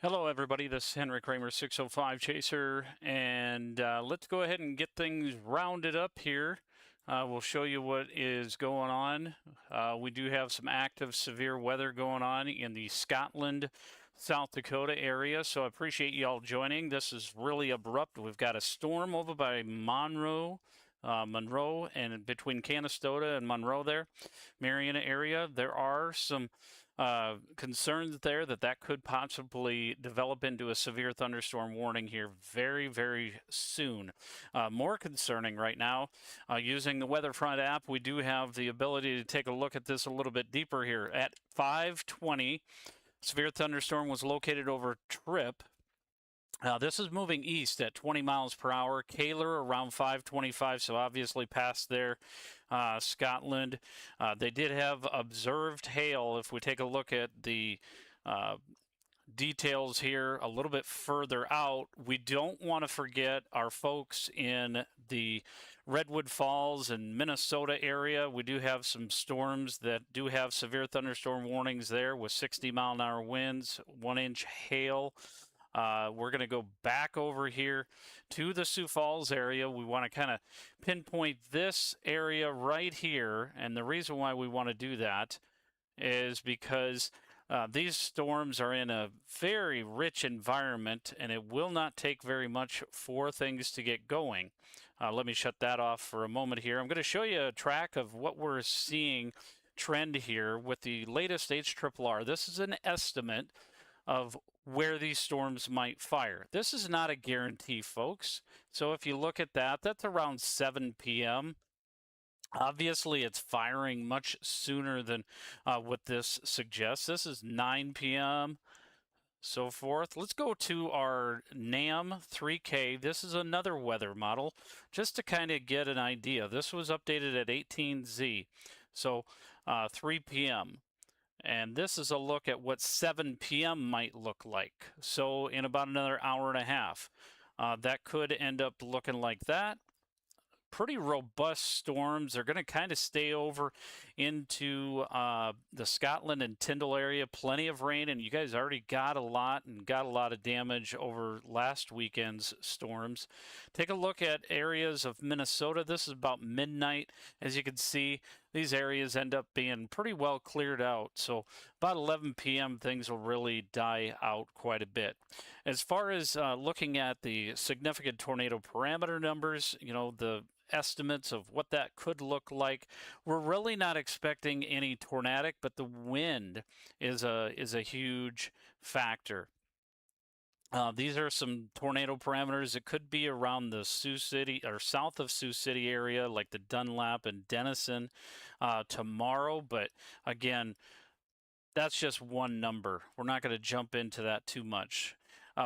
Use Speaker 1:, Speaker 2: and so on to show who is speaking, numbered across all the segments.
Speaker 1: Hello, everybody. This is Henry Kramer, 605 Chaser, and let's go ahead and get things rounded up here. We'll show you what is going on. We do have some active severe weather going on in the Scotland, South Dakota area, so I appreciate you all joining. This is really abrupt. We've got a storm over by Monroe, and between Canastota and Monroe there, Marietta area. There are some concerns there that could possibly develop into a severe thunderstorm warning here very, very soon. More concerning right now, using the Weatherfront app, we do have the ability to take a look at this a little bit deeper here. At 5:20, severe thunderstorm was located over Tripp. This is moving east at 20 miles per hour. Kaler around 525, so obviously past there. Scotland, they did have observed hail. If we take a look at the details here a little bit further out, we don't want to forget our folks in the Redwood Falls and Minnesota area. We do have some storms that do have severe thunderstorm warnings there with 60-mile-an-hour winds, 1-inch hail. We're going to go back over here to the Sioux Falls area. We want to kind of pinpoint this area right here. And the reason why we want to do that is because these storms are in a very rich environment, and it will not take very much for things to get going. Let me shut that off for a moment here. I'm going to show you a track of what we're seeing trend here with the latest HRRR. This is an estimate of where these storms might fire. This is not a guarantee, folks. So if you look at that, that's around 7 p.m. Obviously, it's firing much sooner than what this suggests. This is 9 p.m., so forth. Let's go to our NAM 3K. This is another weather model, just to kind of get an idea. This was updated at 18Z, so 3 p.m. And this is a look at what 7 p.m. might look like. So in about another hour and a half, that could end up looking like that. Pretty robust storms. They're going to kind of stay over into the Scotland and Tyndall area. Plenty of rain, and you guys already got a lot of damage over last weekend's storms. Take a look at areas of Minnesota. This is about midnight. As you can see, these areas end up being pretty well cleared out. So about 11 p.m. things will really die out quite a bit. As far as looking at the significant tornado parameter numbers, you know, the estimates of what that could look like, we're really not expecting any tornadic, but the wind is a huge factor. These are some tornado parameters. It could be around the Sioux City or south of Sioux City area, like the Dunlap and Denison tomorrow. But again, that's just one number. We're not going to jump into that too much.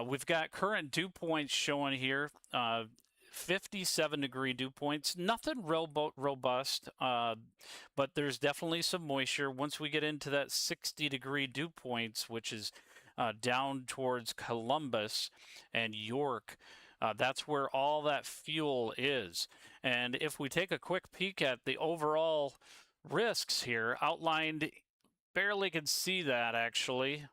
Speaker 1: We've got current dew points showing here. 57-degree dew points. Nothing real robust, but there's definitely some moisture. Once we get into that 60-degree dew points, which is down towards Columbus and York, that's where all that fuel is. And if we take a quick peek at the overall risks here outlined, barely can see that actually.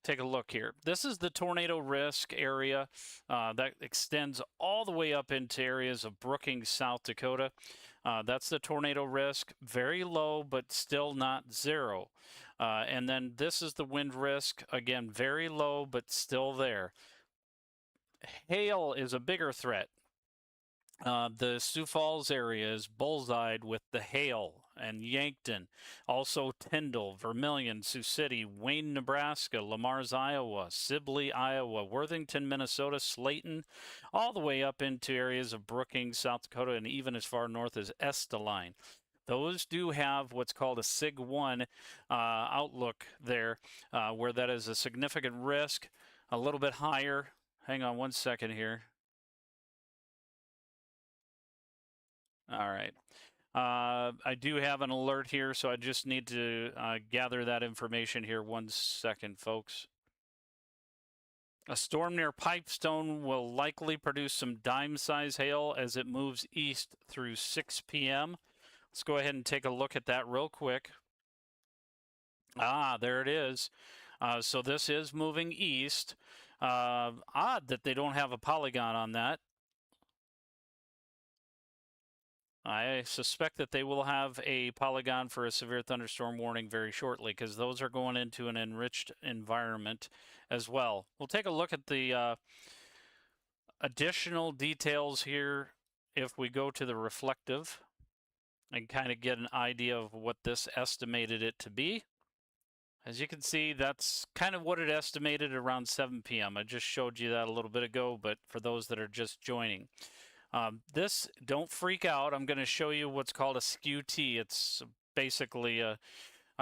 Speaker 1: Take a look here. This is the tornado risk area that extends all the way up into areas of Brookings, South Dakota. That's the tornado risk, very low, but still not zero. And then this is the wind risk, again, very low, but still there. Hail is a bigger threat. The Sioux Falls area is bullseyed with the hail, and Yankton, also Tyndall, Vermilion, Sioux City, Wayne, Nebraska, Lamar's, Iowa, Sibley, Iowa, Worthington, Minnesota, Slayton, all the way up into areas of Brookings, South Dakota, and even as far north as Esteline. Those do have what's called a SIG 1 outlook there, where that is a significant risk, a little bit higher. Hang on one second here. All right. I do have an alert here, so I just need to gather that information here. 1 second, folks. A storm near Pipestone will likely produce some dime-size hail as it moves east through 6 p.m. Let's go ahead and take a look at that real quick. There it is. So this is moving east. Odd that they don't have a polygon on that. I suspect that they will have a polygon for a severe thunderstorm warning very shortly, because those are going into an enriched environment as well. We'll take a look at the additional details here if we go to the reflective and kind of get an idea of what this estimated it to be. As you can see, that's kind of what it estimated around 7 p.m. I just showed you that a little bit ago, but for those that are just joining. This, don't freak out. I'm going to show you what's called a skew T. It's basically a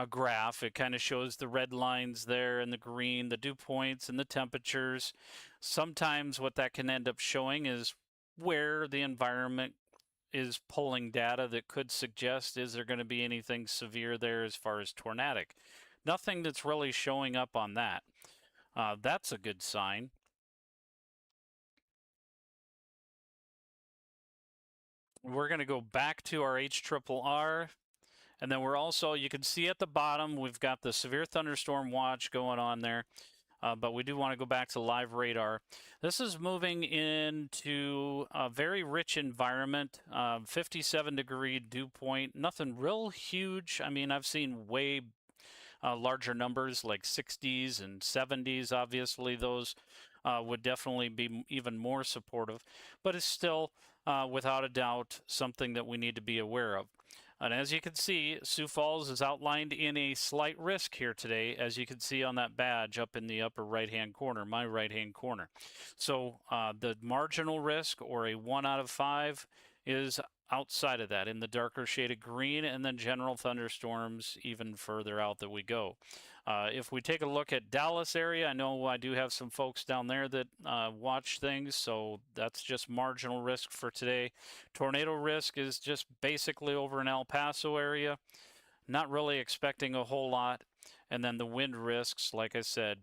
Speaker 1: graph. It kind of shows the red lines there and the green, the dew points and the temperatures. Sometimes what that can end up showing is where the environment is pulling data that could suggest, is there going to be anything severe there as far as tornadic? Nothing that's really showing up on that. That's a good sign. We're going to go back to our HRRR, and then we're also, you can see at the bottom, we've got the severe thunderstorm watch going on there, but we do want to go back to live radar. This is moving into a very rich environment, 57-degree dew point, nothing real huge. I mean, I've seen way larger numbers like 60s and 70s. Obviously, those would definitely be even more supportive, but it's still, without a doubt, something that we need to be aware of. And as you can see, Sioux Falls is outlined in a slight risk here today, as you can see on that badge up in the upper right-hand corner, my right-hand corner. So the marginal risk, or a 1 out of 5, is outside of that in the darker shaded green, and then general thunderstorms even further out that we go. If we take a look at Dallas area, I know I do have some folks down there that watch things, so that's just marginal risk for today. Tornado risk is just basically over in El Paso area. Not really expecting a whole lot. And then the wind risks, like I said,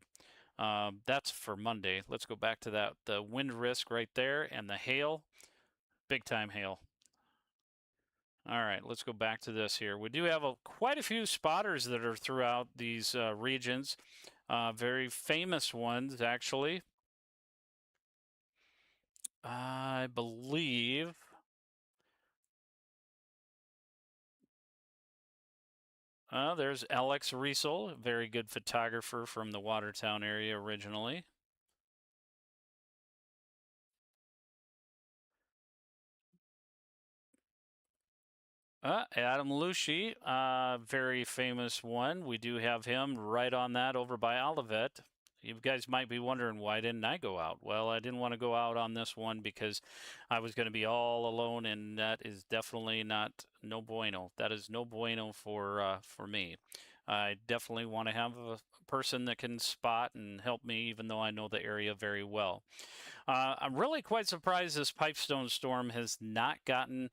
Speaker 1: that's for Monday. Let's go back to that. The wind risk right there, and the hail, big time hail. All right, let's go back to this here. We do have quite a few spotters that are throughout these regions. Very famous ones, actually. I believe. There's Alex Riesel, very good photographer from the Watertown area originally. Adam Lucci, very famous one. We do have him right on that over by Olivet. You guys might be wondering, why didn't I go out? Well, I didn't want to go out on this one because I was going to be all alone, and that is definitely no bueno. That is no bueno for me. I definitely want to have a person that can spot and help me, even though I know the area very well. I'm really quite surprised this Pipestone storm has not gotten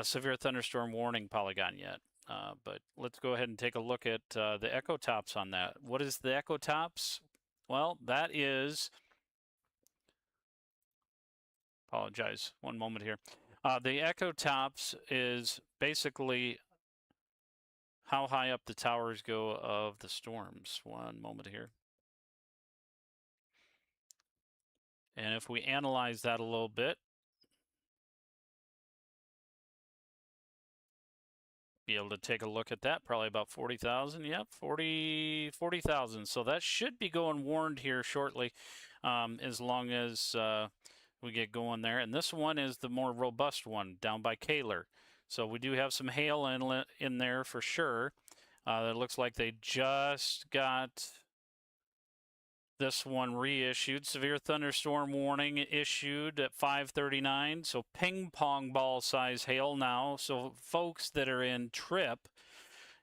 Speaker 1: severe thunderstorm warning polygon yet. But let's go ahead and take a look at the echo tops on that. What is the echo tops? Well, that is, apologize, one moment here. The echo tops is basically how high up the towers go of the storms. One moment here. And if we analyze that a little bit, be able to take a look at that. Probably about 40,000. Yep, 40,000. So that should be going warned here shortly, as long as we get going there. And this one is the more robust one down by Kaler. So we do have some hail in there for sure. It looks like they just got this one reissued. Severe thunderstorm warning issued at 5:39. So ping pong ball size hail now. So folks that are in Tripp,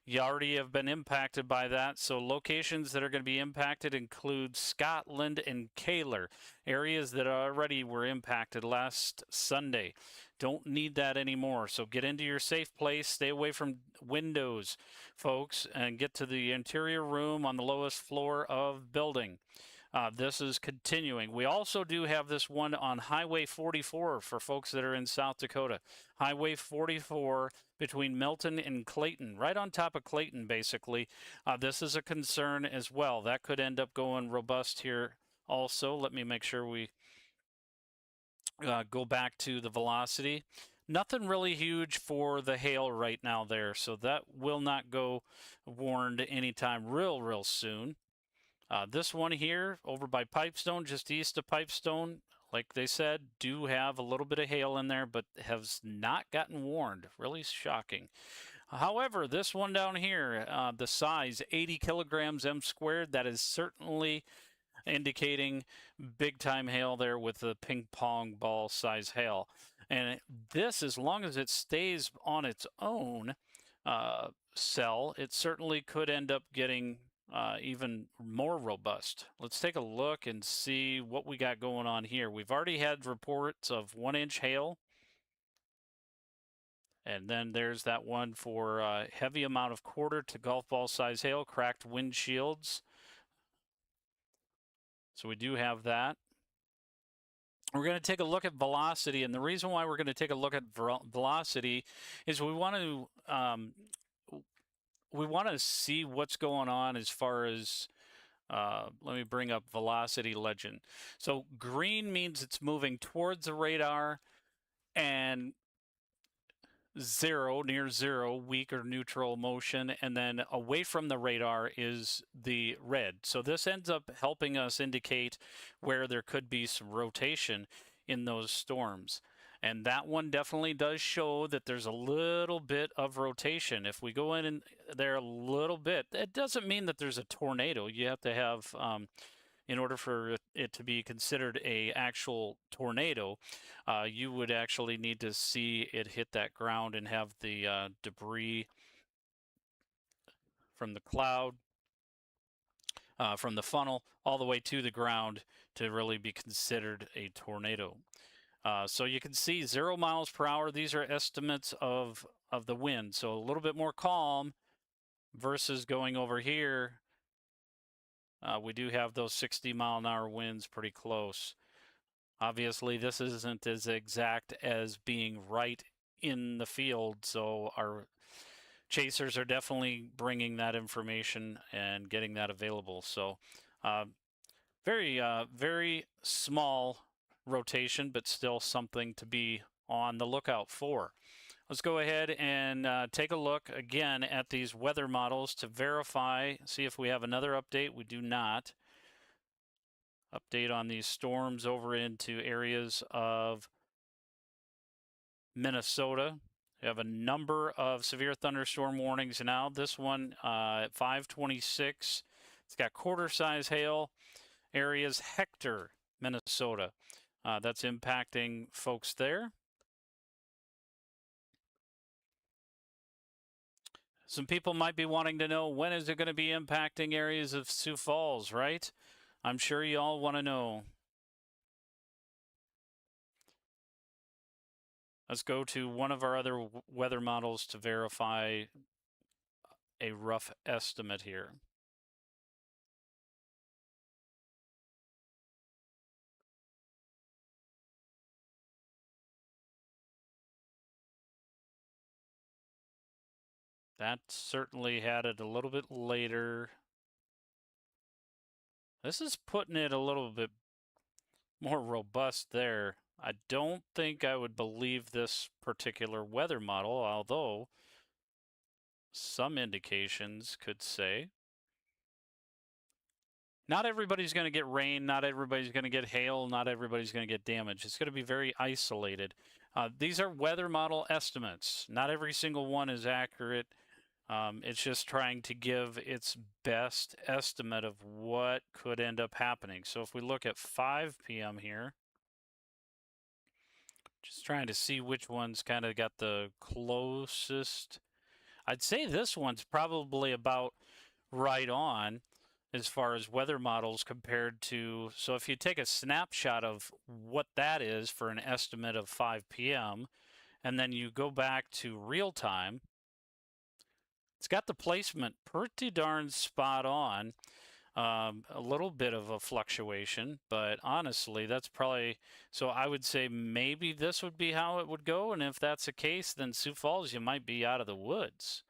Speaker 1: you already have been impacted by that. So locations that are going to be impacted include Scotland and Kaler, areas that already were impacted last Sunday. Don't need that anymore. So get into your safe place, stay away from windows, folks, and get to the interior room on the lowest floor of building. This is continuing. We also do have this one on Highway 44 for folks that are in South Dakota. Highway 44 between Milton and Clayton, right on top of Clayton, basically. This is a concern as well. That could end up going robust here also. Let me make sure we go back to the velocity. Nothing really huge for the hail right now there, so that will not go warned anytime real soon. This one here over by Pipestone, just east of Pipestone, like they said, do have a little bit of hail in there, but has not gotten warned. Really shocking. However, this one down here, the size 80 kilograms M squared, that is certainly indicating big time hail there with the ping pong ball size hail. And this, as long as it stays on its own cell, it certainly could end up getting even more robust. Let's take a look and see what we got going on here. We've already had reports of 1-inch hail. And then there's that one for heavy amount of quarter to golf ball size hail, cracked windshields. So we do have that. We're going to take a look at velocity, and the reason why we're going to take a look at velocity is we want to see what's going on as far as let me bring up velocity legend. So green means it's moving towards the radar, and near zero, weak or neutral motion, and then away from the radar is the red. So this ends up helping us indicate where there could be some rotation in those storms. And that one definitely does show that there's a little bit of rotation. If we go in there a little bit, it doesn't mean that there's a tornado. You have to have in order for it to be considered a actual tornado, you would actually need to see it hit that ground and have the debris from the cloud, from the funnel, all the way to the ground to really be considered a tornado. So you can see 0 miles per hour. These are estimates of the wind. So a little bit more calm versus going over here. We do have those 60-mile-an-hour winds pretty close. Obviously, this isn't as exact as being right in the field, so our chasers are definitely bringing that information and getting that available. So very small rotation, but still something to be on the lookout for. Let's go ahead and take a look again at these weather models to verify, see if we have another update. We do not. Update on these storms over into areas of Minnesota. We have a number of severe thunderstorm warnings now. This one at 5:26. It's got quarter-size hail areas, Hector, Minnesota. That's impacting folks there. Some people might be wanting to know, when is it going to be impacting areas of Sioux Falls, right? I'm sure you all want to know. Let's go to one of our other weather models to verify a rough estimate here. That certainly had it a little bit later. This is putting it a little bit more robust there. I don't think I would believe this particular weather model, although some indications could say. Not everybody's going to get rain, not everybody's going to get hail, not everybody's going to get damage. It's going to be very isolated. These are weather model estimates. Not every single one is accurate. It's just trying to give its best estimate of what could end up happening. So if we look at 5 p.m. here, just trying to see which one's kind of got the closest. I'd say this one's probably about right on as far as weather models compared to, so if you take a snapshot of what that is for an estimate of 5 p.m. and then you go back to real time, it's got the placement pretty darn spot on. A little bit of a fluctuation, but honestly, that's probably, so I would say maybe this would be how it would go. And if that's the case, then Sioux Falls, you might be out of the woods.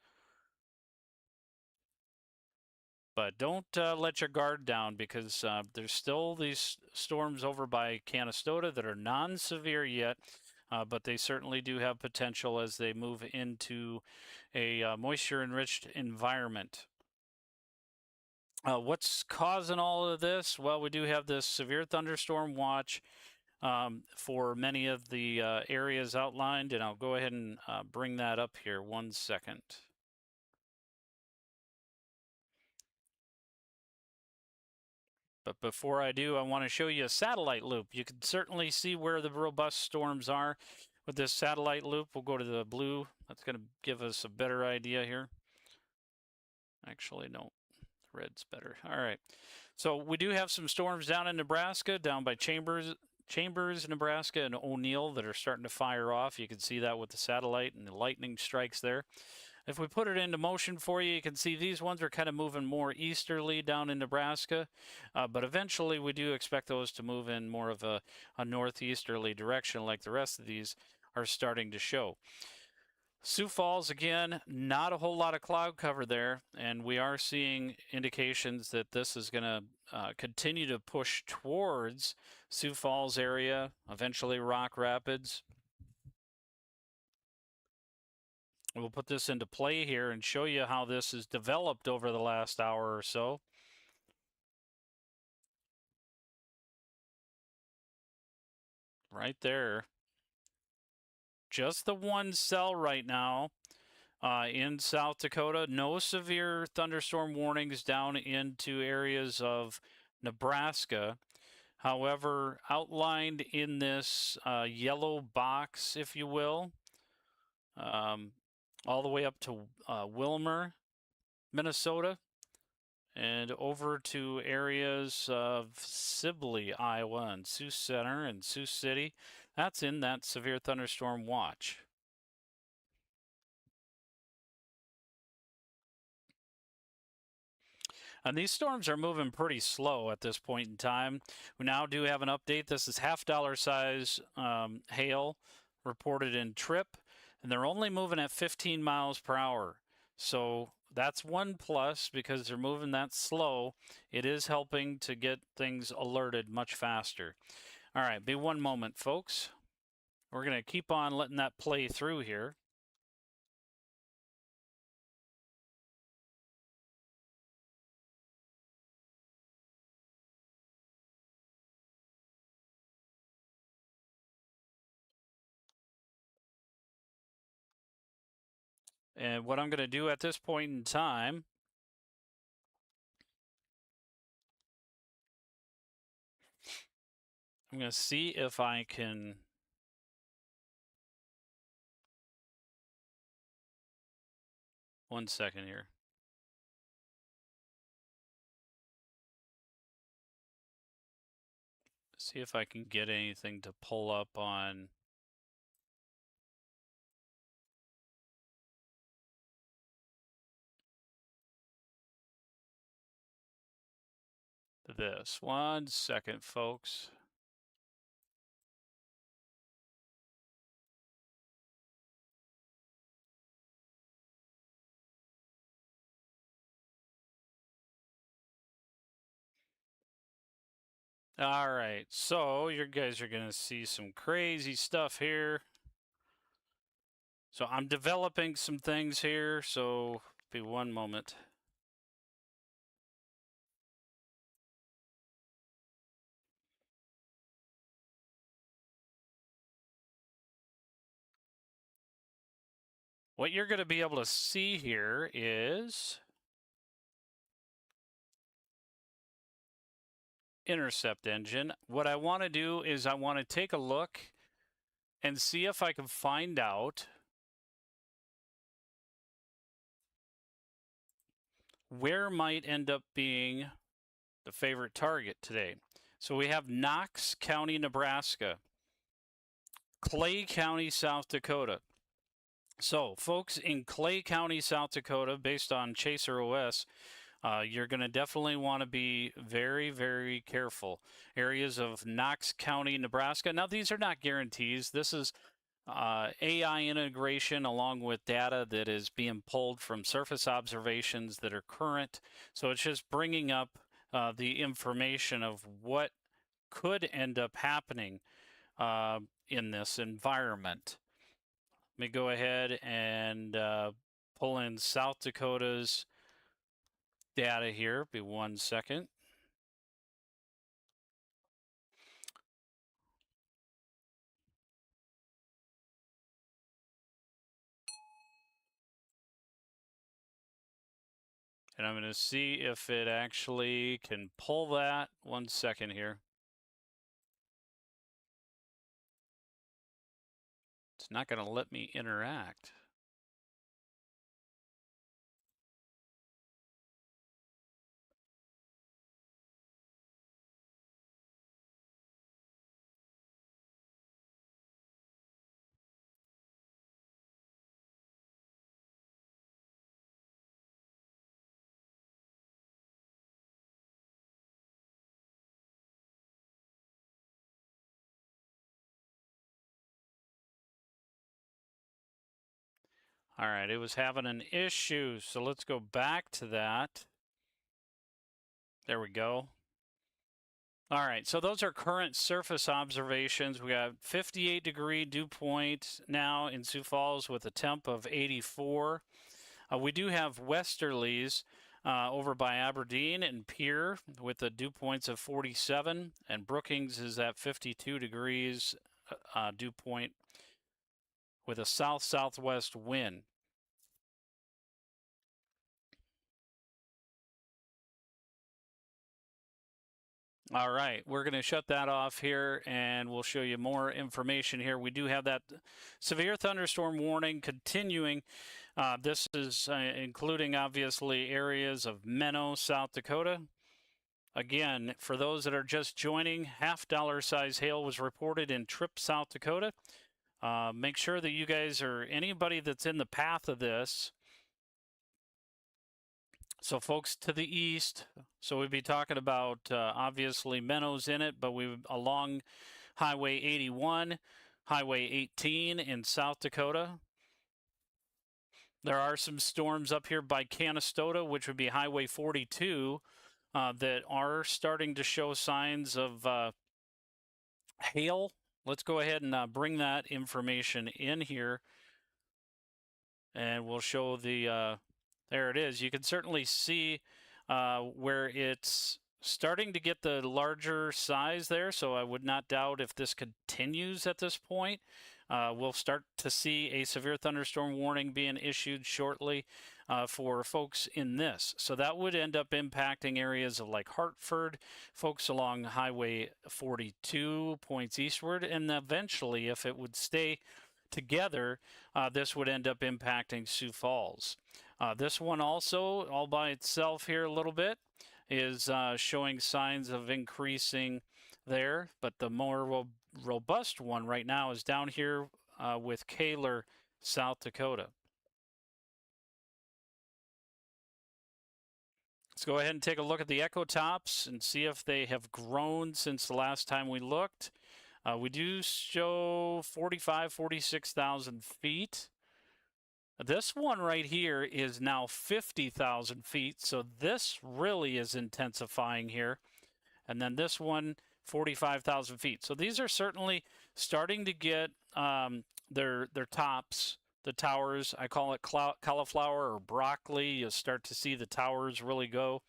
Speaker 1: But don't let your guard down, because there's still these storms over by Canastota that are non-severe yet, but they certainly do have potential as they move into a moisture-enriched environment. What's causing all of this? Well, we do have this severe thunderstorm watch for many of the areas outlined, and I'll go ahead and bring that up here 1 second. But before I do, I want to show you a satellite loop. You can certainly see where the robust storms are with this satellite loop. We'll go to the blue. That's going to give us a better idea here. Actually, no, red's better. All right. So we do have some storms down in Nebraska, down by Chambers, Nebraska, and O'Neill that are starting to fire off. You can see that with the satellite and the lightning strikes there. If we put it into motion for you, you can see these ones are kind of moving more easterly down in Nebraska, but eventually we do expect those to move in more of a northeasterly direction like the rest of these are starting to show. Sioux Falls, again, not a whole lot of cloud cover there, and we are seeing indications that this is going to continue to push towards Sioux Falls area, eventually Rock Rapids. We'll put this into play here and show you how this has developed over the last hour or so. Right there. Just the one cell right now in South Dakota. No severe thunderstorm warnings down into areas of Nebraska. However, outlined in this yellow box, if you will, all the way up to Willmar, Minnesota, and over to areas of Sibley, Iowa, and Sioux Center and Sioux City. That's in that severe thunderstorm watch. And these storms are moving pretty slow at this point in time. We now do have an update. This is $half size hail reported in Tripp, and they're only moving at 15 miles per hour. So that's one plus, because they're moving that slow. It is helping to get things alerted much faster. All right, be one moment, folks. We're going to keep on letting that play through here. And what I'm going to do at this point in time, I'm going to see if I can... One second here. See if I can get anything to pull up on this. 1 second, folks. All right, so you guys are going to see some crazy stuff here. So I'm developing some things here, so be one moment. What you're going to be able to see here is intercept engine. What I want to do is I want to take a look and see if I can find out where might end up being the favorite target today. So we have Knox County, Nebraska, Clay County, South Dakota. So folks in Clay County, South Dakota, based on Chaser OS, You're going to definitely want to be very, very careful. Areas of Knox County, Nebraska. Now, these are not guarantees. This is AI integration along with data that is being pulled from surface observations that are current. So it's just bringing up the information of what could end up happening in this environment. Let me go ahead and pull in South Dakota's data here. Be 1 second. And I'm going to see if it actually can pull that. 1 second here. It's not going to let me interact. All right, it was having an issue. So let's go back to that. There we go. All right, so those are current surface observations. We got 58-degree dew point now in Sioux Falls with a temp of 84. We do have westerlies over by Aberdeen and Pierre with the dew points of 47, and Brookings is at 52 degrees dew point with a south-southwest wind. All right, we're going to shut that off here and we'll show you more information here. We do have that severe thunderstorm warning continuing. This is including obviously areas of Menno, South Dakota. Again, for those that are just joining, $half size hail was reported in Tripp, South Dakota. Make sure that you guys or anybody that's in the path of this. So folks to the east, so we'd be talking about obviously Menno's in it, but we along Highway 81, Highway 18 in South Dakota. There are some storms up here by Canastota, which would be Highway 42, that are starting to show signs of hail. Let's go ahead and bring that information in here, and we'll show the there it is. You can certainly see where it's starting to get the larger size there, so I would not doubt if this continues at this point. We'll start to see a severe thunderstorm warning being issued shortly for folks in this. So that would end up impacting areas of like Hartford, folks along Highway 42 points eastward, and eventually, if it would stay together, this would end up impacting Sioux Falls. This one also, all by itself here a little bit, is showing signs of increasing there, but the more robust one right now is down here with Kaler, South Dakota. Let's go ahead and take a look at the echo tops and see if they have grown since the last time we looked. We do show 46,000 feet. This one right here is now 50,000 feet, so this really is intensifying here. And then this one, 45,000 feet. So these are certainly starting to get their tops, the towers. I call it cauliflower or broccoli. You'll start to see the towers really go.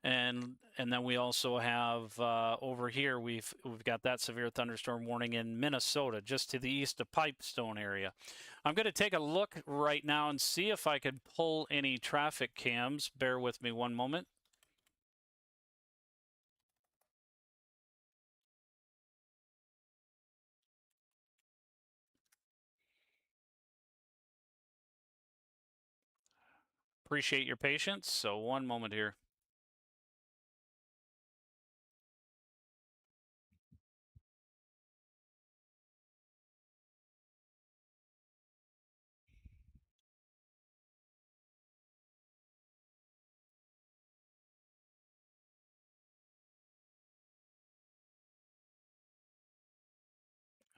Speaker 1: And then we also have over here we've got that severe thunderstorm warning in Minnesota, just to the east of Pipestone area. I'm going to take a look right now and see if I could pull any traffic cams. Bear with me one moment. Appreciate your patience. So one moment here.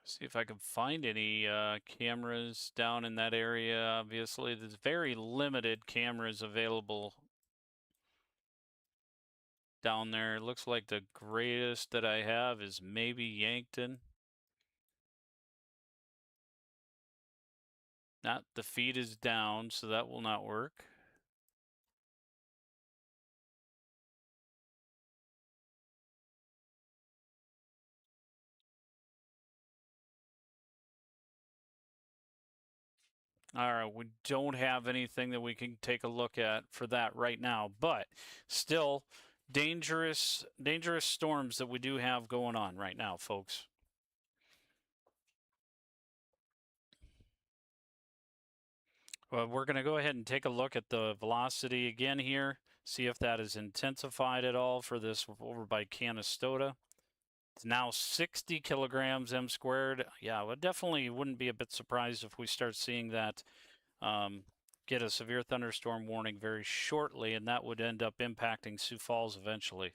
Speaker 1: See if I can find any cameras down in that area. Obviously, there's very limited cameras available down there. It looks like the greatest that I have is maybe Yankton. Not the feed is down, so that will not work. All right, we don't have anything that we can take a look at for that right now, but still dangerous storms that we do have going on right now, folks. Well, we're going to go ahead and take a look at the velocity again here, see if that is intensified at all for this over by Canastota. It's now 60 kilograms m squared. Yeah, well, definitely wouldn't be a bit surprised if we start seeing that get a severe thunderstorm warning very shortly, and that would end up impacting Sioux Falls eventually.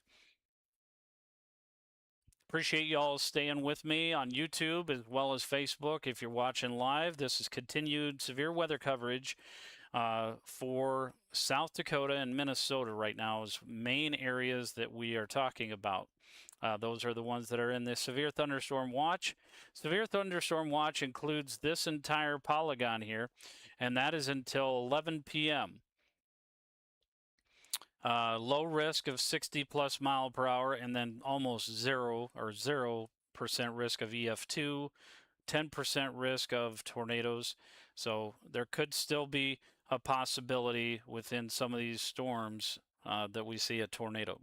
Speaker 1: Appreciate y'all staying with me on YouTube as well as Facebook. If you're watching live, this is continued severe weather coverage for South Dakota and Minnesota right now as main areas that we are talking about. Those are the ones that are in the severe thunderstorm watch. Severe thunderstorm watch includes this entire polygon here, and that is until 11 p.m. Low risk of 60 plus mile per hour, and then almost 0% risk of EF2, 10% risk of tornadoes. So there could still be a possibility within some of these storms that we see a tornado.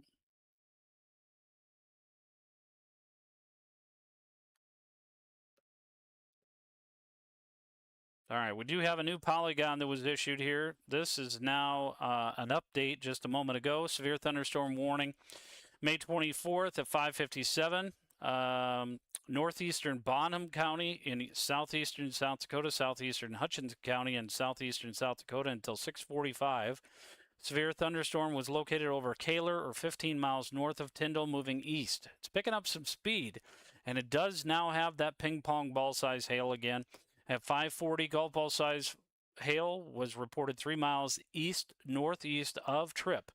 Speaker 1: All right, we do have a new polygon that was issued here. This is now an update just a moment ago. Severe thunderstorm warning, May 24th at 5:57. Northeastern Bonham County in southeastern South Dakota, southeastern Hutchinson County, and southeastern South Dakota until 6:45. Severe thunderstorm was located over Kaler or 15 miles north of Tyndall, moving east. It's picking up some speed, and it does now have that ping pong ball size hail again. At 5:40, golf ball size hail was reported 3 miles east northeast of Tripp.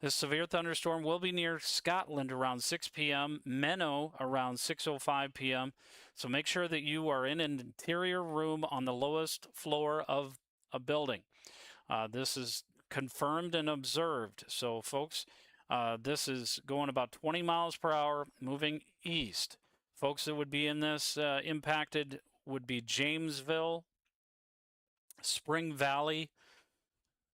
Speaker 1: This severe thunderstorm will be near Scotland around 6 p.m., Menno around 6:05 p.m. So make sure that you are in an interior room on the lowest floor of a building. This is confirmed and observed. So, folks, this is going about 20 miles per hour, moving east. Folks that would be in this impacted would be Jamesville, Spring Valley,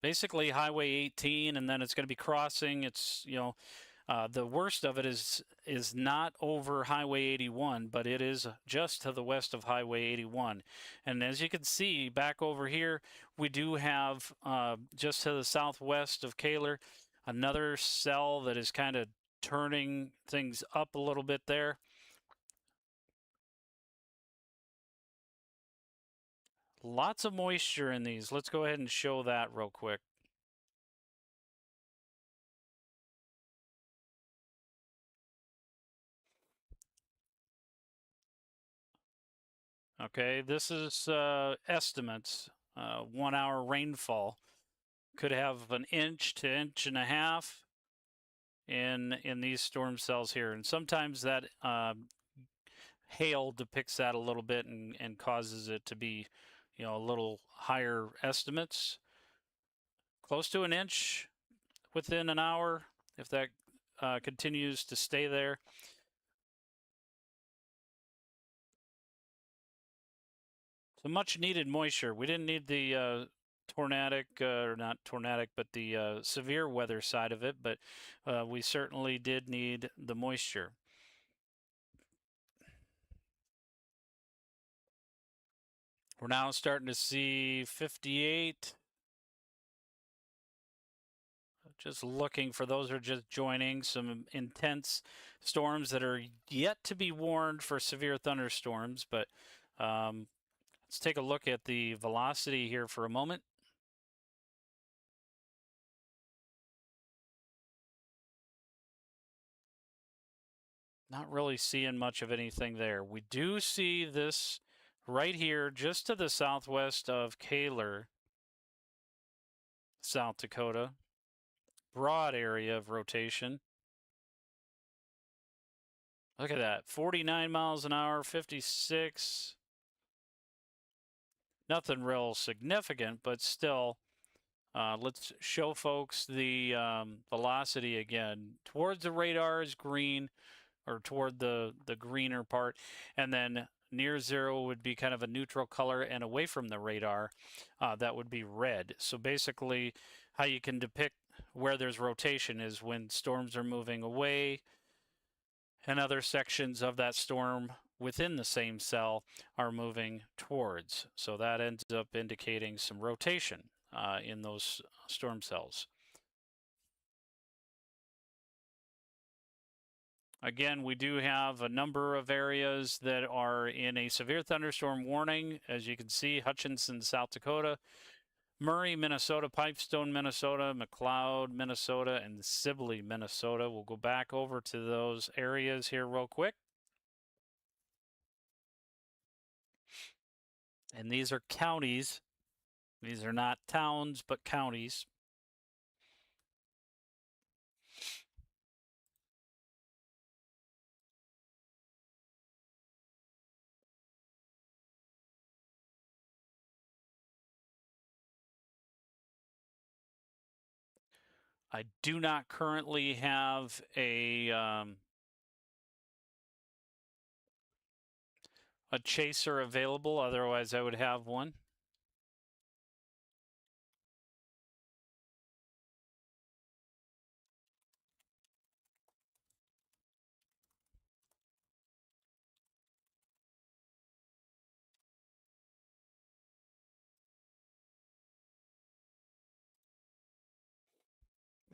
Speaker 1: basically Highway 18, and then it's going to be crossing. It's, the worst of it is not over Highway 81, but it is just to the west of Highway 81. And as you can see back over here, we do have just to the southwest of Kaler, another cell that is kind of turning things up a little bit there. Lots of moisture in these. Let's go ahead and show that real quick. Okay, this is estimates. 1 hour rainfall could have an inch to inch and a half in these storm cells here, and sometimes that hail depicts that a little bit and causes it to be, a little higher estimates. Close to an inch within an hour if that continues to stay there. So much needed moisture. We didn't need the tornadic, or not tornadic, but the severe weather side of it, but we certainly did need the moisture. We're now starting to see 58. Just looking for those who are just joining, some intense storms that are yet to be warned for severe thunderstorms, but let's take a look at the velocity here for a moment. Not really seeing much of anything there. We do see this right here, just to the southwest of Kaler, South Dakota. Broad area of rotation. Look at that, 49 miles an hour, 56. Nothing real significant, but still. Let's show folks the velocity again. Towards the radar is green, or toward the greener part, and then near zero would be kind of a neutral color, and away from the radar, that would be red. So basically, how you can depict where there's rotation is when storms are moving away, and other sections of that storm within the same cell are moving towards. So that ends up indicating some rotation in those storm cells. Again, we do have a number of areas that are in a severe thunderstorm warning. As you can see, Hutchinson, South Dakota, Murray, Minnesota, Pipestone, Minnesota, McLeod, Minnesota, and Sibley, Minnesota. We'll go back over to those areas here real quick. And these are counties. These are not towns, but counties. I do not currently have a chaser available. Otherwise, I would have one.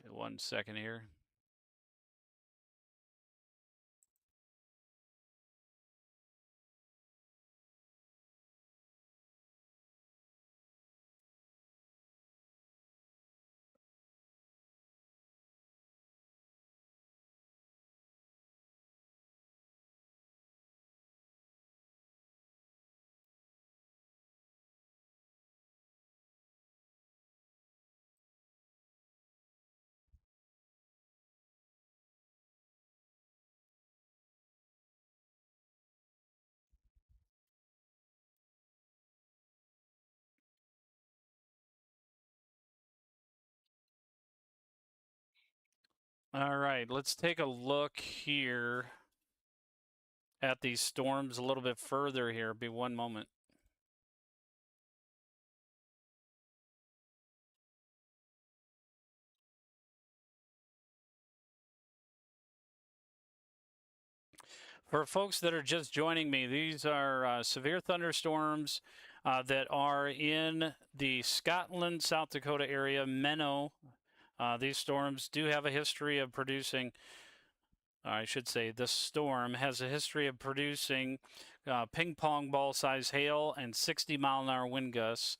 Speaker 1: One second here. All right, let's take a look here at these storms a little bit further here. Be one moment. For folks that are just joining me, these are severe thunderstorms that are in the Scotland, South Dakota area, Menno. These storms do have a history of producing, I should say, this storm has a history of producing ping pong ball size hail and 60-mile-an-hour wind gusts.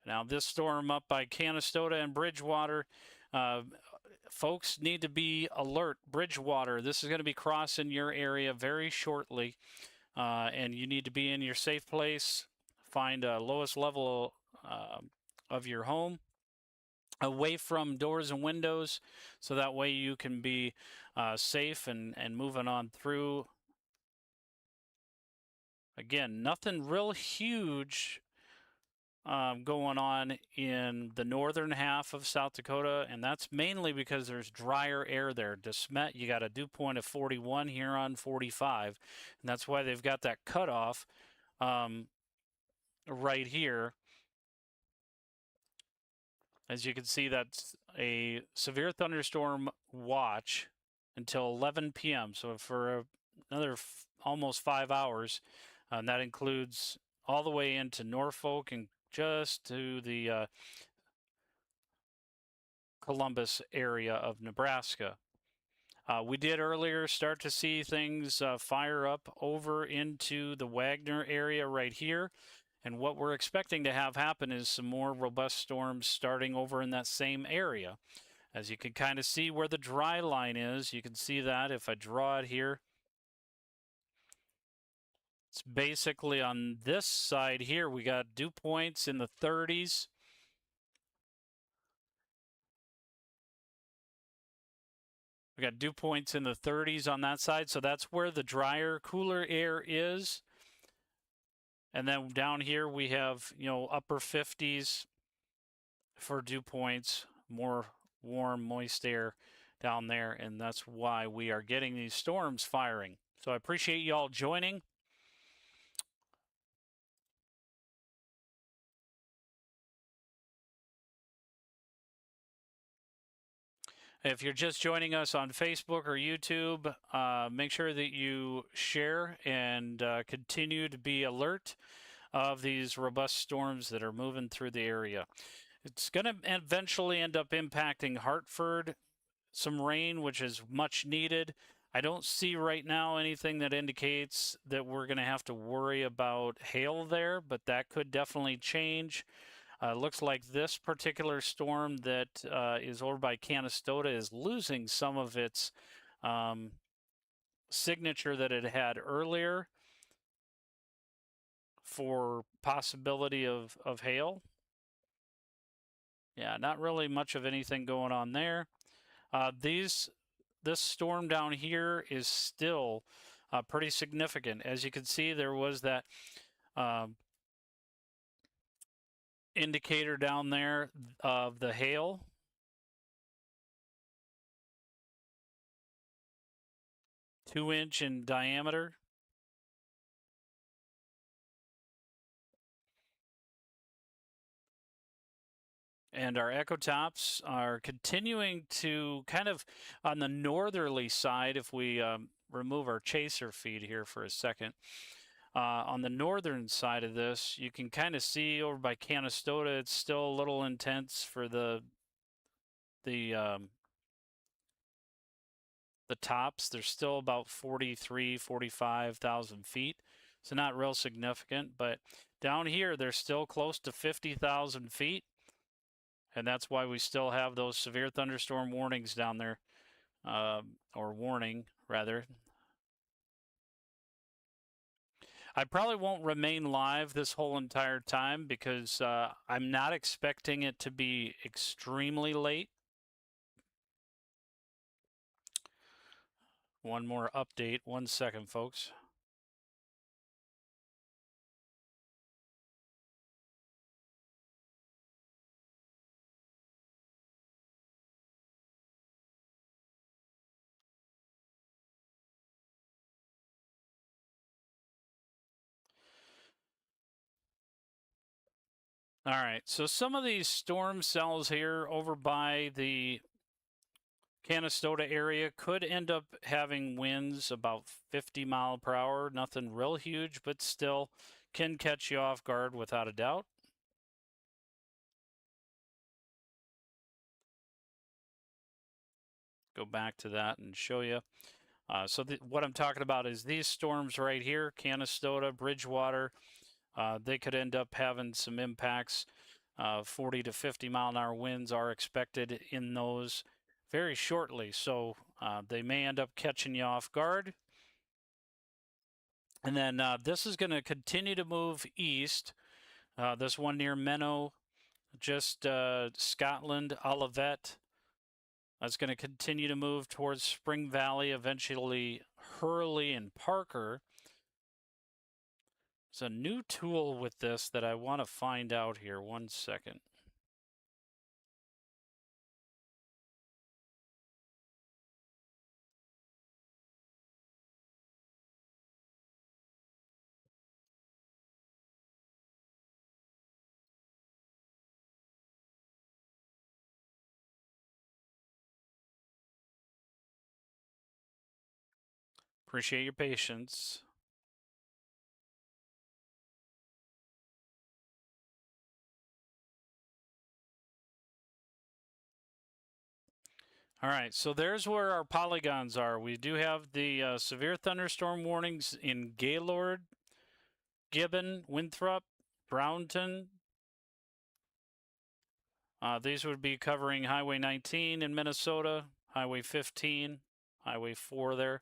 Speaker 1: Now, this storm up by Canastota and Bridgewater, folks need to be alert. Bridgewater, this is going to be crossing your area very shortly, and you need to be in your safe place. Find a lowest level of your home, away from doors and windows, so that way you can be safe and moving on through. Again, nothing real huge going on in the northern half of South Dakota, and that's mainly because there's drier air there. DeSmet, you got a dew point of 41, Huron 45, and that's why they've got that cutoff right here. As you can see, that's a severe thunderstorm watch until 11 p.m. So for another almost 5 hours, and that includes all the way into Norfolk and just to the Columbus area of Nebraska. We did earlier start to see things fire up over into the Wagner area right here. And what we're expecting to have happen is some more robust storms starting over in that same area. As you can kind of see where the dry line is, you can see that if I draw it here. It's basically on this side here, we got dew points in the 30s. We got dew points in the 30s on that side, so that's where the drier, cooler air is. And then down here we have, upper 50s for dew points, more warm, moist air down there, and that's why we are getting these storms firing. So I appreciate you all joining. If you're just joining us on Facebook or YouTube, make sure that you share and continue to be alert of these robust storms that are moving through the area. It's going to eventually end up impacting Hartford, some rain, which is much needed. I don't see right now anything that indicates that we're going to have to worry about hail there, but that could definitely change. Looks like this particular storm that is over by Canastota is losing some of its signature that it had earlier for possibility of hail. Yeah, not really much of anything going on there. This storm down here is still pretty significant. As you can see, there was that indicator down there of the hail. Two-inch in diameter. And our echo tops are continuing to kind of on the northerly side. If we remove our chaser feed here for a second, on the northern side of this, you can kind of see over by Canastota, it's still a little intense for the tops. They're still about 43, 45,000 feet. So not real significant, but down here, they're still close to 50,000 feet. And that's why we still have those severe thunderstorm warnings down there, or warning, rather. I probably won't remain live this whole entire time because I'm not expecting it to be extremely late. One more update. 1 second, folks. All right, so some of these storm cells here over by the Canastota area could end up having winds about 50 mile per hour. Nothing real huge, but still can catch you off guard without a doubt. Go back to that and show you. So what I'm talking about is these storms right here, Canastota, Bridgewater. They could end up having some impacts. 40 to 50 mile an hour winds are expected in those very shortly. So they may end up catching you off guard. And then this is going to continue to move east. This one near Menno, just Scotland, Olivet. That's going to continue to move towards Spring Valley, eventually Hurley and Parker. There's a new tool with this that I want to find out here. 1 second. Appreciate your patience. All right, so there's where our polygons are. We do have the severe thunderstorm warnings in Gaylord, Gibbon, Winthrop, Brownton, These would be covering Highway 19 in Minnesota, Highway 15, Highway 4 there.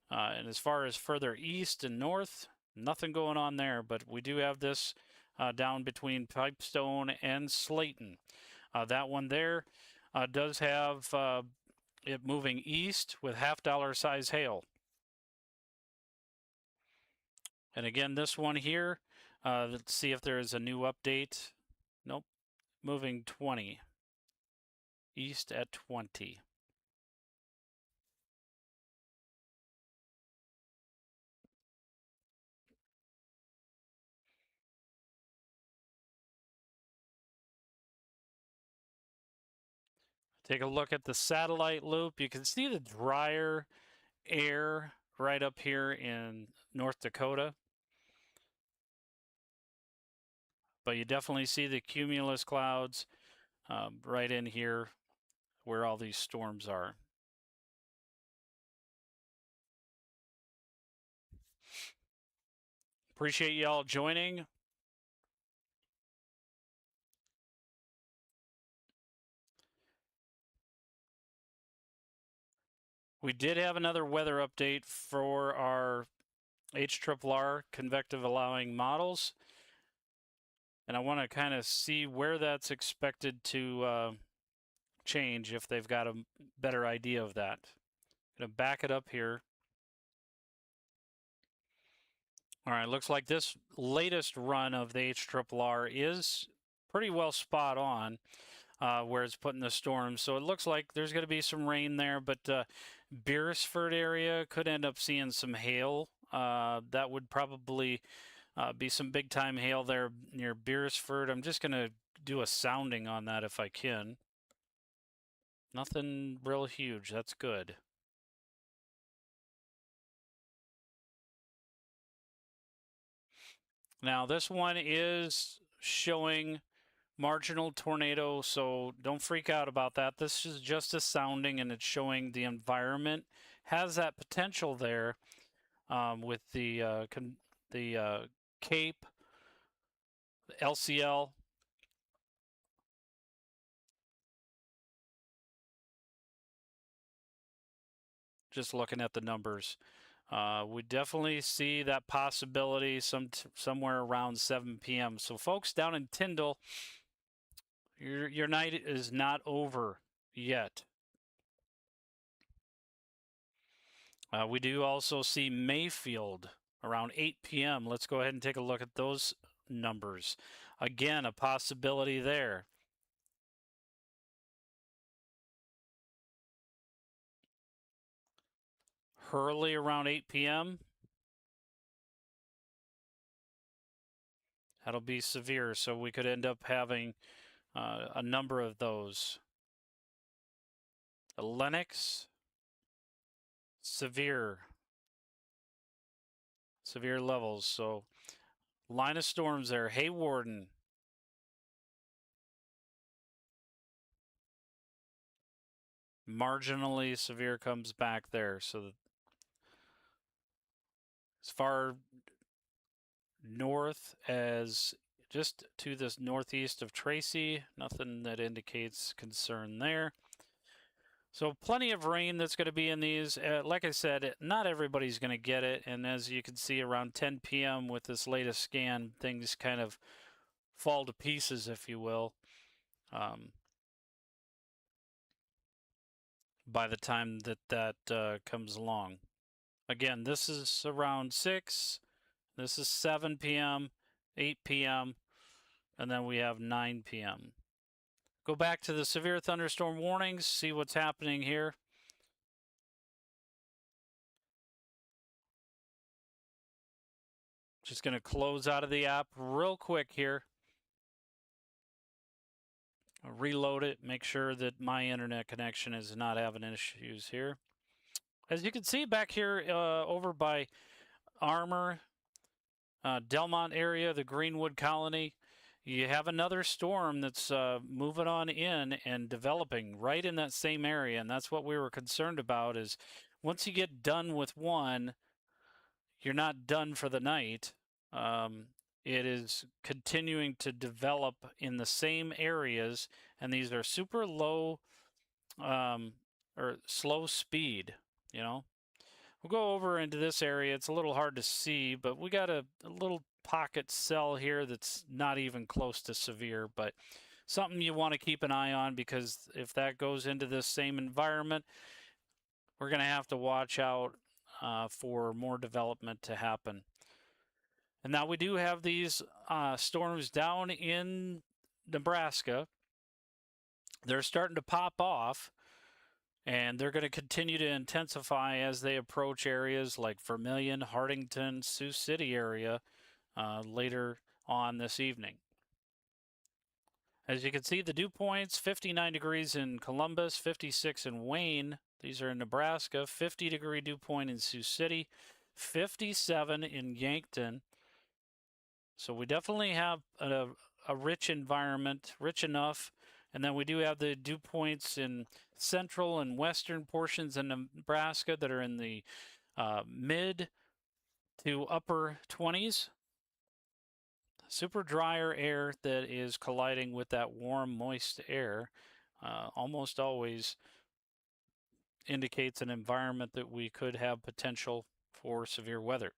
Speaker 1: And as far as further east and north, nothing going on there, but we do have this down between Pipestone and Slayton. That one there does have it moving east with $half size hail. And again, this one here, let's see if there is a new update. Nope, moving 20. East at 20. Take a look at the satellite loop. You can see the drier air right up here in North Dakota. But you definitely see the cumulus clouds right in here where all these storms are. Appreciate you all joining. We did have another weather update for our HRRR convective allowing models. And I want to kind of see where that's expected to change if they've got a better idea of that. I'm going to back it up here. All right, looks like this latest run of the HRRR is pretty well spot on where it's putting the storm. So it looks like there's going to be some rain there, but Beresford area could end up seeing some hail. That would probably be some big time hail there near Beresford. I'm just going to do a sounding on that if I can. Nothing real huge. That's good. Now this one is showing marginal tornado, so don't freak out about that. This is just a sounding, and it's showing the environment has that potential there with the Cape, the LCL. Just looking at the numbers, we definitely see that possibility somewhere around 7 p.m. So folks down in Tyndall, your night is not over yet. We do also see Mayfield around 8 p.m. Let's go ahead and take a look at those numbers. Again, a possibility there. Hurley around 8 p.m. That'll be severe, so we could end up having a number of those. Lennox, severe levels. So line of storms there. Haywarden, marginally severe comes back there. So as far north as just to the northeast of Tracy, nothing that indicates concern there. So plenty of rain that's going to be in these. Like I said, not everybody's going to get it. And as you can see around 10 p.m. with this latest scan, things kind of fall to pieces, if you will, by the time that comes along. Again, this is around 6. This is 7 p.m., 8 p.m., and then we have 9 p.m. Go back to the severe thunderstorm warnings, see what's happening here. Just going to close out of the app real quick here. I'll reload it, make sure that my internet connection is not having issues here. As you can see back here over by Armour, Delmont area, the Greenwood Colony, you have another storm that's moving on in and developing right in that same area. And that's what we were concerned about is once you get done with one, you're not done for the night. it is continuing to develop in the same areas, and these are super low or slow speed, you know. We'll go over into this area. It's a little hard to see, but we got a little pocket cell here that's not even close to severe, but something you want to keep an eye on, because if that goes into this same environment, we're going to have to watch out for more development to happen. And now we do have these storms down in Nebraska. They're starting to pop off, and they're going to continue to intensify as they approach areas like Vermilion, Hardington, Sioux City area later on this evening. As you can see, the dew points, 59 degrees in Columbus, 56 in Wayne. These are in Nebraska. 50-degree dew point in Sioux City, 57 in Yankton. So we definitely have a rich environment, rich enough. And then we do have the dew points in central and western portions of Nebraska that are in the mid to upper 20s. Super drier air that is colliding with that warm, moist air almost always indicates an environment that we could have potential for severe weather.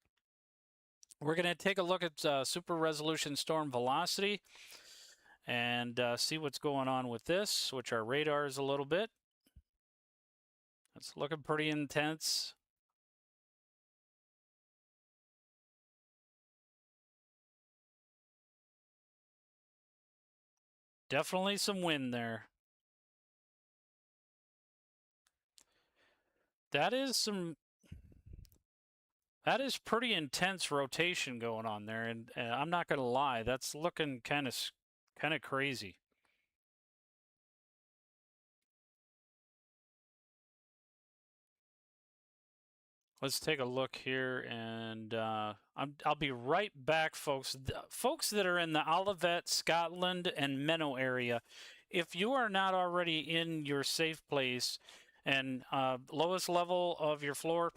Speaker 1: We're going to take a look at super resolution storm velocity and see what's going on with this. Switch our radars a little bit. It's looking pretty intense. Definitely some wind there. That is pretty intense rotation going on there, and I'm not going to lie, that's looking kind of crazy. Let's take a look here, and I'll be right back, folks. Folks that are in the Olivet, Scotland, and Menno area, if you are not already in your safe place and lowest level of your floor,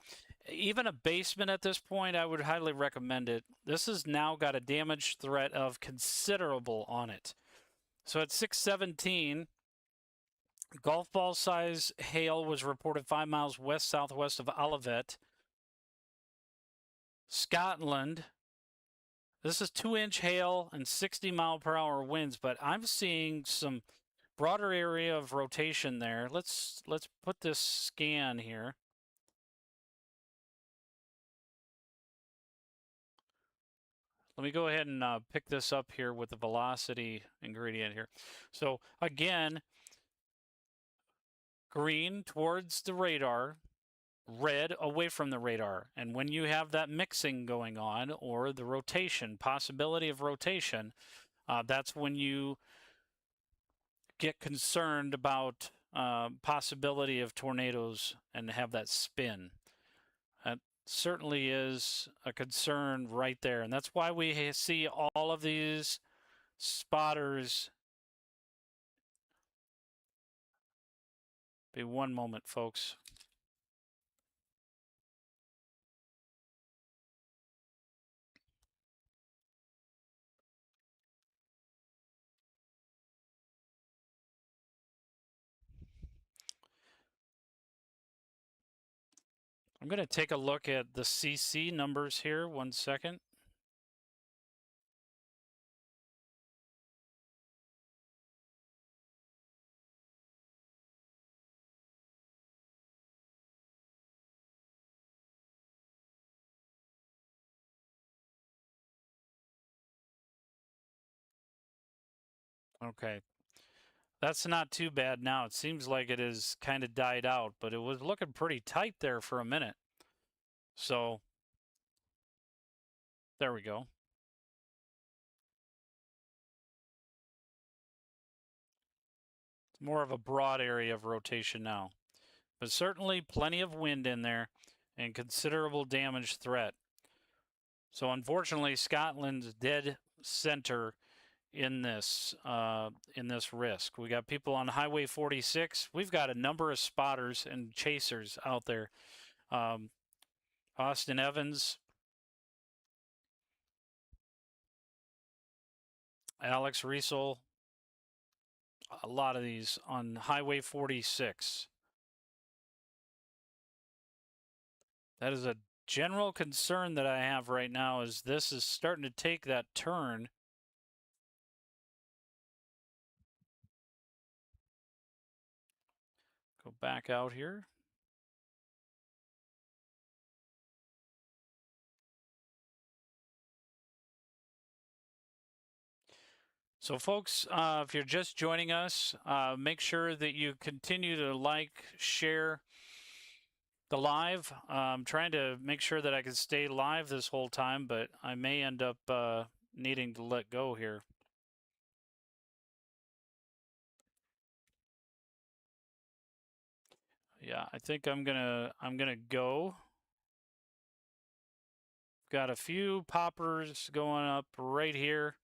Speaker 1: even a basement at this point, I would highly recommend it. This has now got a damage threat of considerable on it. So at 6:17, golf ball size hail was reported 5 miles west-southwest of Olivet. Scotland, this is 2-inch hail and 60-mile-per-hour winds, but I'm seeing some broader area of rotation there. Let's put this scan here. Let me go ahead and pick this up here with the velocity ingredient here. So again, green towards the radar, red away from the radar. And when you have that mixing going on, or the rotation, possibility of rotation, that's when you get concerned about possibility of tornadoes and have that spin. That certainly is a concern right there. And that's why we see all of these spotters. Be one moment, folks. I'm going to take a look at the CC numbers here. 1 second. Okay. That's not too bad now. It seems like it has kind of died out, but it was looking pretty tight there for a minute. So there we go. It's more of a broad area of rotation now, but certainly plenty of wind in there and considerable damage threat. So unfortunately, Scotland's dead center in this risk. We got people on Highway 46. We've got a number of spotters and chasers out there. Austin Evans, Alex Riesel. A lot of these on Highway 46. That is a general concern that I have right now, is this is starting to take that turn. Go back out here. So folks, if you're just joining us, make sure that you continue to like, share the live. I'm trying to make sure that I can stay live this whole time, but I may end up needing to let go here. Yeah, I think I'm gonna go. Got a few poppers going up right here.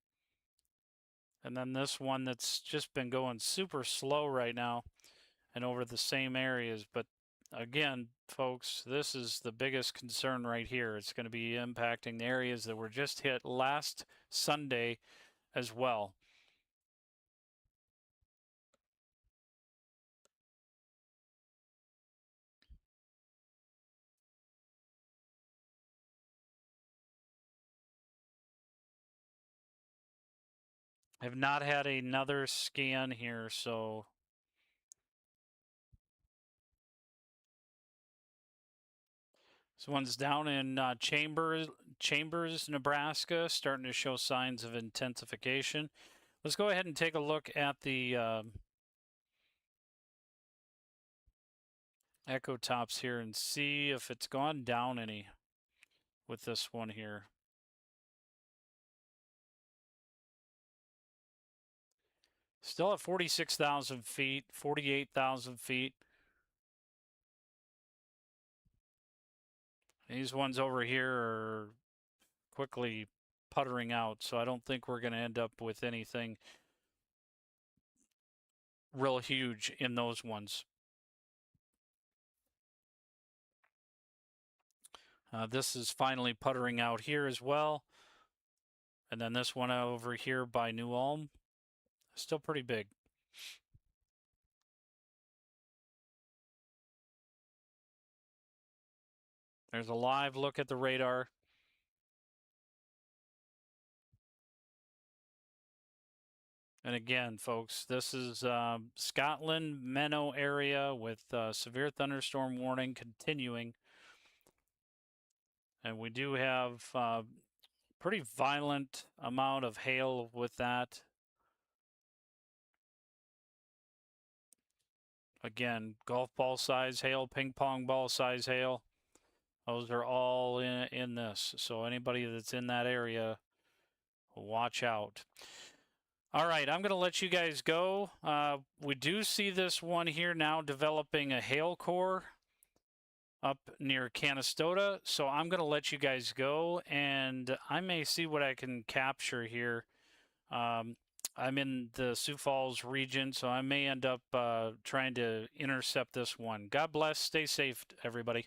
Speaker 1: And then this one that's just been going super slow right now and over the same areas. But again, folks, this is the biggest concern right here. It's going to be impacting the areas that were just hit last Sunday as well. I've not had another scan here, so this one's down in Chambers, Nebraska, starting to show signs of intensification. Let's go ahead and take a look at the echo tops here and see if it's gone down any with this one here. Still at 46,000 feet, 48,000 feet. These ones over here are quickly puttering out, so I don't think we're going to end up with anything real huge in those ones. This is finally puttering out here as well. And then this one over here by New Ulm, still pretty big. There's a live look at the radar. And again, folks, this is Scotland, Menno area with severe thunderstorm warning continuing. And we do have pretty violent amount of hail with that. Again, golf ball size hail, ping pong ball size hail. Those are all in this. So anybody that's in that area, watch out. All right, I'm going to let you guys go. We do see this one here now developing a hail core up near Canastota. So I'm going to let you guys go, and I may see what I can capture here. I'm in the Sioux Falls region, so I may end up trying to intercept this one. God bless. Stay safe, everybody.